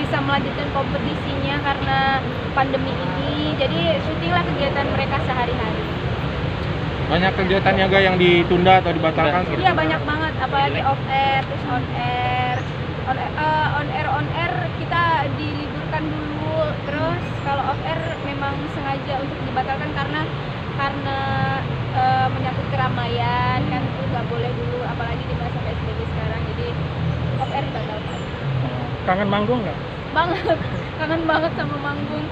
bisa melanjutkan kompetisinya karena pandemi ini. Jadi syutinglah kegiatan mereka sehari-hari. Banyak kegiatannya gak yang ditunda atau dibatalkan? Iya banyak banget, apalagi off air, terus on air. On air kita diliburkan dulu, terus kalau off air memang sengaja untuk dibatalkan karena menyangkut keramaian kan, itu nggak boleh dulu, apalagi di masa PSBB sekarang, jadi off air dibatalkan. Kangen manggung nggak? Banget, kangen banget sama manggung,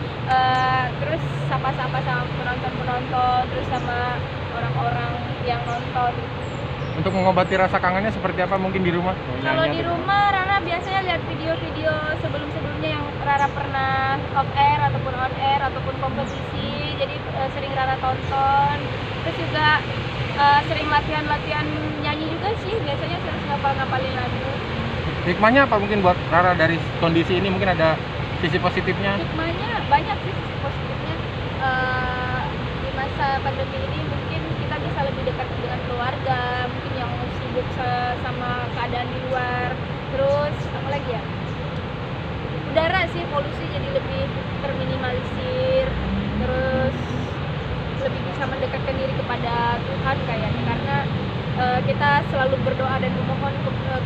terus sapa-sapa sama penonton-penonton, terus sama orang-orang yang nonton. Untuk mengobati rasa kangennya seperti apa mungkin di rumah? Kalau di rumah Rara biasanya lihat video-video sebelum-sebelumnya yang Rara pernah off air ataupun on air ataupun kompetisi, jadi sering Rara tonton. Terus juga sering latihan nyanyi juga sih, biasanya sering ngapalin lagu. Hikmahnya apa mungkin buat Rara dari kondisi ini? Mungkin ada sisi positifnya? Hikmahnya banyak sih sisi positifnya. Di masa pandemi ini mungkin kita bisa lebih dekat dengan keluarga, mungkin yang sibuk sama keadaan di luar. Terus apa lagi ya, udara sih, polusi jadi lebih terminimalisir, terus lebih bisa mendekatkan diri kepada Tuhan kayaknya, karena kita selalu berdoa dan memohon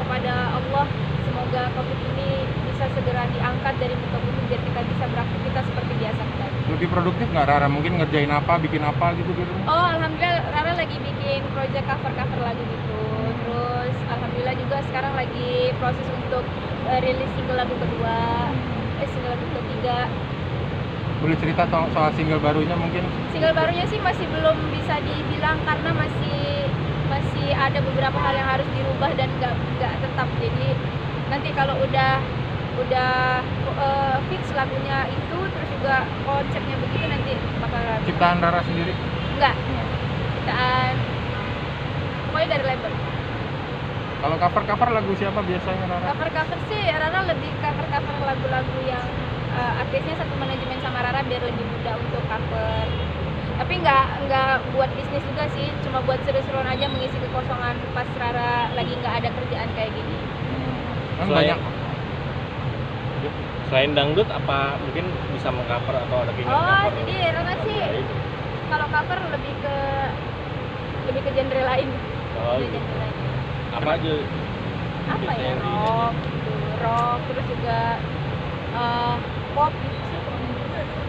kepada Allah semoga COVID ini bisa segera diangkat dari muka bumi biar kita bisa beraktivitas seperti biasa kembali. Lebih produktif nggak Rara? Mungkin ngerjain apa, bikin apa gitu di rumah? Oh, alhamdulillah Rara lagi bikin project cover lagu gitu. Terus alhamdulillah juga sekarang lagi proses untuk rilis single lagu ketiga. Boleh cerita soal single barunya mungkin? Single barunya sih masih belum bisa dibilang karena masih ada beberapa hal yang harus dirubah dan nggak tetap. Jadi nanti kalau udah fix lagunya itu, terus juga konsepnya begitu, nanti bakal Ciptaan Rara sendiri? enggak, ciptaan pokoknya dari label. Kalau cover lagu siapa biasanya Rara? Cover sih Rara lebih cover lagu-lagu yang artisnya satu manajemen sama Rara biar lebih mudah untuk cover. Tapi nggak buat bisnis juga sih, cuma buat seru-seruan aja, mengisi kekosongan pas Rara lagi nggak ada kerjaan kayak gini. Kan banyak. Selain dangdut, apa mungkin bisa mengcover atau ada keinginan cover? Jadi Rara sih kalau cover lebih ke genre lain. Oh, Lebih gitu. genre lain. Apa aja? Apa ya, Biasanya rock, terus juga pop gitu sih.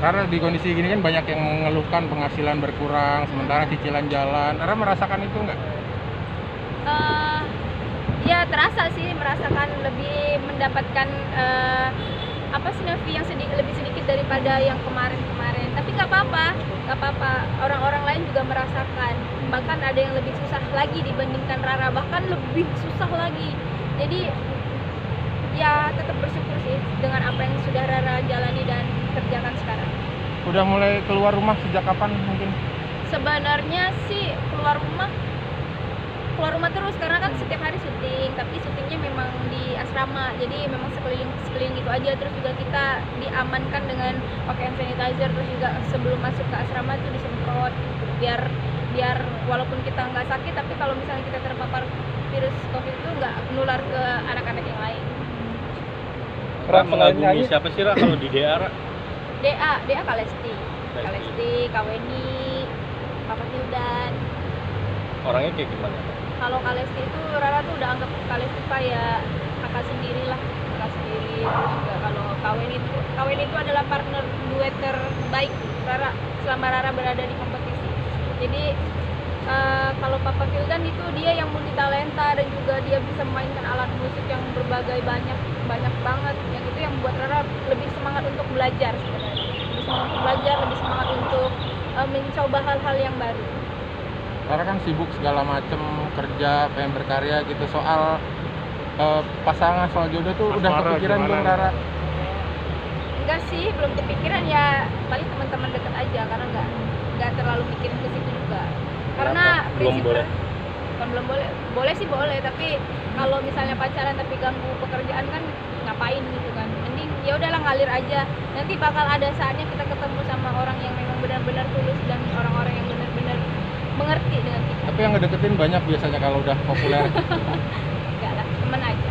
Karena di kondisi gini kan banyak yang mengeluhkan penghasilan berkurang, sementara cicilan jalan. Rara merasakan itu nggak? Ya terasa sih, merasakan lebih mendapatkan fee yang lebih sedikit daripada yang kemarin. Tapi nggak apa-apa. Orang-orang lain juga merasakan. Bahkan ada yang lebih susah lagi dibandingkan Rara, bahkan lebih susah lagi. Jadi ya tetap bersyukur sih dengan apa yang sudah Rara jalani dan kerjakan sekarang. Udah mulai keluar rumah sejak kapan mungkin? Sebenarnya sih keluar rumah terus karena kan setiap hari syuting, tapi syutingnya memang di asrama, jadi memang sekeliling gitu aja. Terus juga kita diamankan dengan pakai hand sanitizer, terus juga sebelum masuk ke asrama itu disemprot biar walaupun kita nggak sakit, tapi kalau misalnya kita terpapar virus COVID itu nggak menular ke anak-anak yang lain. Rara mengagumi siapa sih Rara kalau di DA? DA Kalesti, Kaweni, Papa Hildan. Orangnya kayak gimana? Kalau Kalesti itu Rara tuh udah anggap Kalesti kayak kakak sendiri. Terus juga kalau Kaweni itu adalah partner duet terbaik Rara selama Rara berada di kompetisi. Jadi kalau Papa Hildan itu dia yang multi talenta dan juga dia bisa memainkan alat musik yang berbagai banyak banget. Yang itu yang buat Rara lebih semangat untuk belajar sebenarnya. Lebih semangat untuk mencoba hal-hal yang baru. Rara kan sibuk segala macem, kerja, pengen berkarya gitu. Soal pasangan, soal jodoh tuh udah kepikiran belum Rara? Enggak sih, belum kepikiran ya. Paling teman-teman dekat aja, karena nggak terlalu mikirin ke situ juga. Karena prinsip belum boleh sih boleh, tapi kalau misalnya pacaran tapi ganggu pekerjaan kan ngapain gitu kan. Mending ya udahlah ngalir aja. Nanti bakal ada saatnya kita ketemu sama orang yang memang benar-benar tulus dan orang-orang yang benar-benar mengerti dengan kita. Tapi yang ngedeketin banyak biasanya kalau udah populer. Enggak lah, teman aja.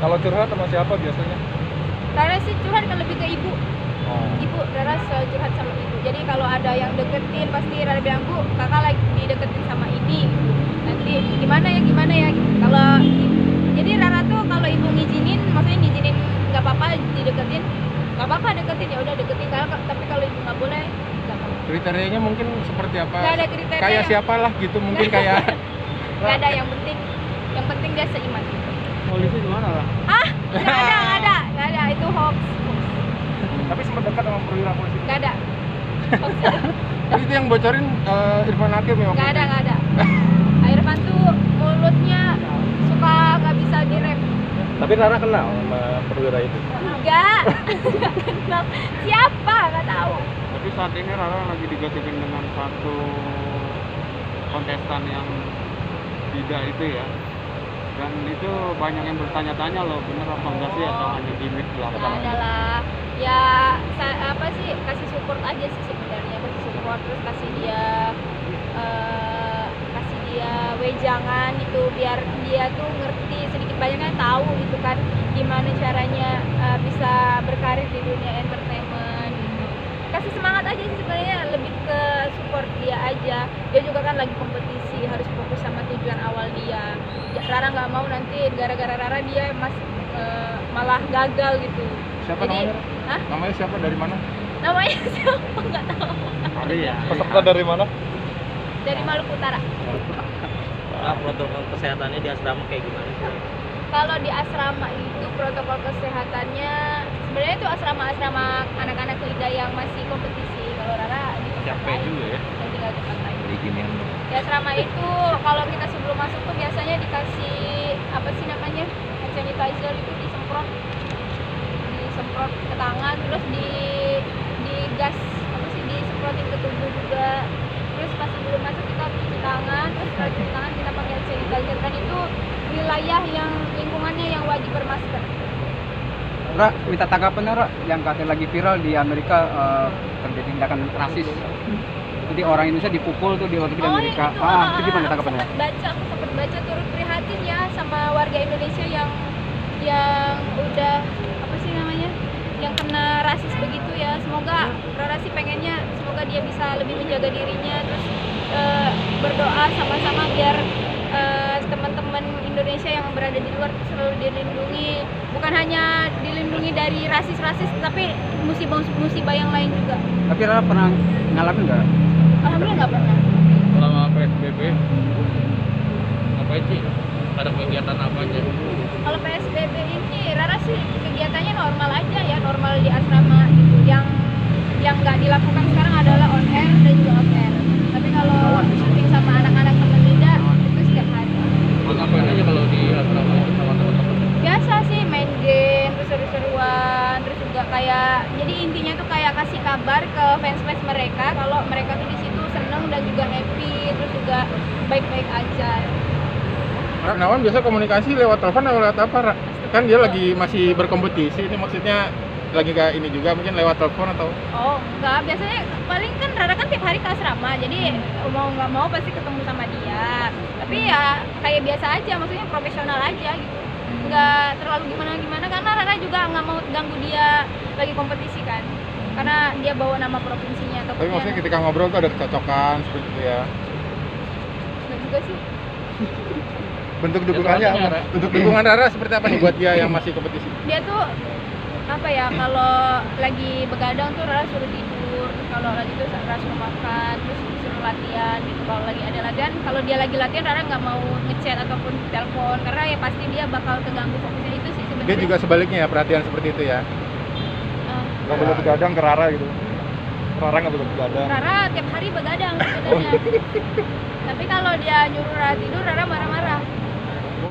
Kalau curhat sama siapa biasanya? Rara sih curhat kan lebih ke ibu. Oh. Ibu Rara selalu curhat sama ibu. Jadi kalau ada yang deketin pasti Rara bilang, Bu, kakak lagi dideketin sama ini. Nanti gimana ya. Kalau jadi Rara tuh kalau ibu ngizinin, maksudnya ngizinin nggak apa-apa dideketin, nggak apa-apa deketin, ya udah deketin. Tapi kalau ibu nggak boleh, nggak apa-apa. Kriterianya mungkin seperti apa? Nggak ada kriteria. Kayak siapalah gitu mungkin kayak. Nggak ada, yang penting dia seiman. Polisi gimana lah? Nggak ada, itu hoax. Tapi sempat dekat sama perwira polisi. Nggak ada. Hoax. Tapi itu yang bocorin Irfan Hakim ya? Nggak ada. Irfan tuh mulutnya suka nggak bisa direm. Tapi Rara kenal sama perwira itu. Enggak kenal siapa, nggak tahu. Tapi saat ini Rara lagi digosipin dengan satu kontestan yang tidak itu ya, dan itu banyak yang bertanya-tanya loh, bener apa enggak sih atau hanya gimmick belakang? Adalah ya apa sih, kasih support aja sih sebenarnya, kasih support, terus kasih dia wejangan gitu, biar dia tuh ngerti sedikit banyaknya, tahu gitu kan gimana caranya bisa berkarir di dunia entertainment gitu. Kasih semangat aja sih sebenarnya, lebih ke support dia aja. Dia juga kan lagi kompetisi, harus fokus sama tujuan awal dia. Rara nggak mau nanti gara-gara Rara dia malah gagal gitu. Siapa Jadi, namanya? hah? Namanya siapa, dari mana? Namanya siapa nggak tahu. Ada ya. Peserta dari mana? Dari Maluku Utara. Protokol kesehatannya di asrama kayak gimana sih? Kalau di asrama itu protokol kesehatannya sebenarnya itu asrama anak-anak Lida yang masih kompetisi. Kalau Rara di tempat Capek lain, juga ya. yang tinggal di tempat lain. Beli ginian. Di asrama itu kalau kita sebelum masuk tuh biasanya dikasih apa sih namanya, hand sanitizer itu disemprot ke tangan, terus di gas apa sih, disemprotin ke tubuh juga. Terus pas sebelum masuk kita harus cuci tangan, terus setelah cuci tangan kita pakai hand sanitizer, kan itu wilayah yang lingkungannya yang wajib bermasker. Ra, minta tanggapan Ra, yang katanya lagi viral di Amerika terjadi tindakan rasis. Jadi orang Indonesia dipukul tuh di Amerika. Itu gimana tanggapannya? Aku sempat baca, turut prihatin ya sama warga Indonesia yang udah apa sih namanya, yang kena rasis begitu ya. Semoga Rara sih pengennya semoga dia bisa lebih menjaga dirinya, terus berdoa sama-sama biar teman-teman Indonesia yang berada di luar selalu dilindungi, bukan hanya dilindungi dari rasis-rasis, tapi musibah yang lain juga. Tapi Rara pernah ngalamin nggak? Alhamdulillah nggak pernah. Selama PSBB ngapain sih? Ada kegiatan apa aja? Kalau PSBB ini Rara sih kegiatannya normal aja ya, normal di asrama gitu. Yang nggak dilakukan sekarang adalah on air dan juga off air. Tapi kalau syuting sama anak-anak teman Lida itu setiap hari. Ngapain aja kalau di asrama itu sama teman-teman? Biasa sih main game, terus seru-seruan, terus juga kayak, jadi intinya tuh kayak kasih kabar ke fans-fans mereka kalau mereka tuh di situ seneng dan juga happy, terus juga baik-baik aja. Nawan biasa komunikasi lewat telepon atau lewat apa, Ra? Kan dia lagi masih berkompetisi, ini maksudnya lagi kayak ini juga, mungkin lewat telepon atau? Oh enggak, biasanya paling kan Rara kan tiap hari ke asrama, jadi mau nggak mau pasti ketemu sama dia. Tapi ya kayak biasa aja, maksudnya profesional aja gitu, nggak terlalu gimana-gimana, karena Rara juga nggak mau ganggu dia lagi kompetisi kan, karena dia bawa nama provinsinya. Tapi maksudnya ketika ngobrol tuh ada kecocokan seperti itu ya? Nggak juga sih. Bentuk dukungannya apa? Bentuk dukungan Rara seperti apa nih buat dia yang masih kompetisi? Dia tuh apa ya, kalau lagi begadang tuh Rara suruh tidur, kalau lagi tuh Rara suruh makan, terus suruh latihan gitu. Kalau lagi ada latihan, kalau dia lagi latihan Rara nggak mau ngechat ataupun telepon, karena ya pasti dia bakal keganggu fokusnya. Itu sih sebenarnya. Dia juga sebaliknya ya, perhatian seperti itu ya? Nggak boleh begadang ke Rara gitu. Rara nggak boleh begadang. Rara tiap hari begadang sebenarnya. Tapi kalau dia nyuruh Rara tidur, Rara marah-marah.